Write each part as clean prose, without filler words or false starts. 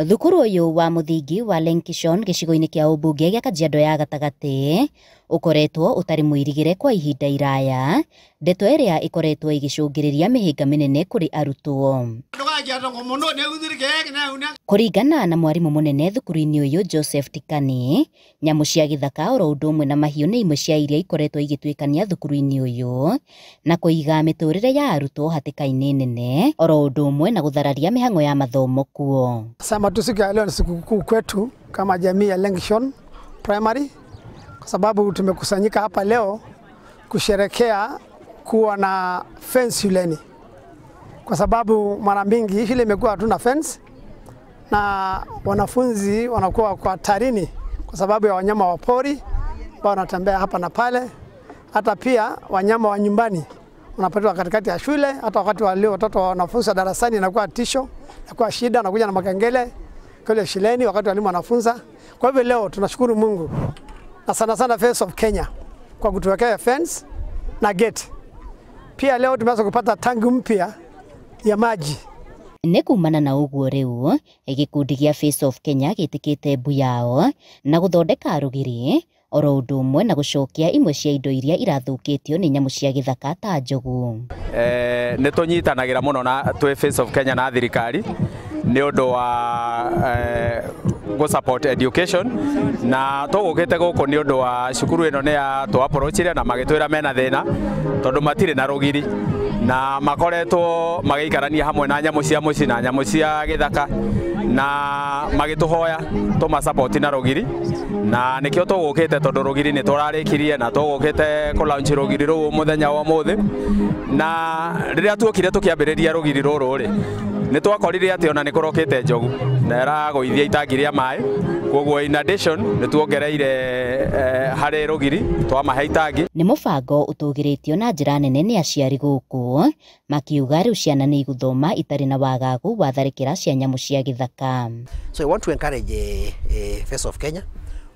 Thukuru uyu wa muthingi wa Lenkishon gicigo-ini kia ubunge gia Kajiado ya gatagati ukoretwo utari muirigire kwa ihinda iraya, ndeto iria ikoretwo igicungiriria mihinga minene kuri arutwo. Kuringana na mwarimu munene thukuru-ini uyu Joseph Tikani, nyamu cia githaka oro undu umwe na mahiu ni imwe cia iria ikoretwo igitwikania thukuru-ini uyu na kuiga miturire ya arutwo hatikaini nene oro undu umwe na guthararia mihango ya mathomo kuo. Siku ya leo ni siku kuu kwetu kama jamii ya Lenkishon Primary, kwa sababu tumekusanyika hapa leo kusherekea kuwa na fence shuleni, kwa sababu mara mingi shule imekuwa hatuna fence na wanafunzi wanakuwa kwa hatarini kwa sababu ya wanyama wa pori ambao wanatembea hapa na pale. Hata pia wanyama wa nyumbani unapatwa katikati ya shule, hata wakati wa leo watoto wa wanafunzi darasani inakuwa tisho, inakuwa shida, na kuja na makengele kule shuleni wakati walimu wanafunza. Kwa hivyo leo tunashukuru Mungu na sana Face of Kenya kwa kutuwekea fence na gate. Pia leo tumeweza kupata tangi mpya ya maji. Nekumana na uguo riu gikundi gia Face of Kenya gitikite mbu yao na guthondeka rugiri oro undu umwe na gucokia imwe cia indo iria irathukitio ni nyamu cia githaka ta njogu. Ni tunyitanagira muno na twi Face of Kenya na thirikari ni undu wa go support education, na tugukite guku ni undu wa cukuru ino ni ya to approachire na magitwira mena thina tondu matire na rugiri na makoretwo magiikarania hamwe na nyamu cia muci na nyamu cia githaka na magituhoya tuma support na rugiri, na nikio tugukite tondu rugiri ni turarikirie na tugukite ku launch rugiri ru muthenya wa muthi, na riria tuokire tukiambiriria rugiri ruru ri ni twakorire ati ona ni kurokite njogu na iragoithia itangi ria mai, koguo in addition ni tuongereire hari rugiri twamahe itangi. Ni mubango utugiritio na njira nene ni aciari guku makiuga riu ciana ni iguthoma itari na wagagu wa tharikira cia nyamu cia githaka. So I want to encourage Face of Kenya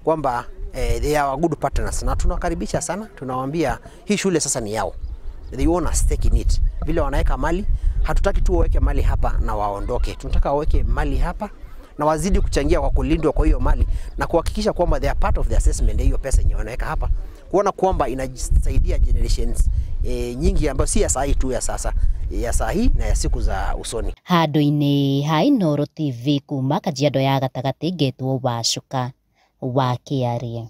kwamba they are good partners na tunakaribisha sana, tunawaambia hii shule sasa ni yao. They want a stake in it. Vile wanaweka mali, hatutaki tu waweke mali hapa na waondoke. Tunataka waweke mali hapa na wazidi kuchangia kwa kulindwa kwa hiyo mali na kuhakikisha kwamba they are part of the assessment hiyo pesa yenye wanaweka hapa, kuona kwamba inasaidia generations nyingi ambayo si ya saa hii tu, ya sasa, ya saa hii na ya siku za usoni. Handu-ini ha Inooro TV kuma Kajiado ya gatagati ngetwo Wacuka wa Kiarie.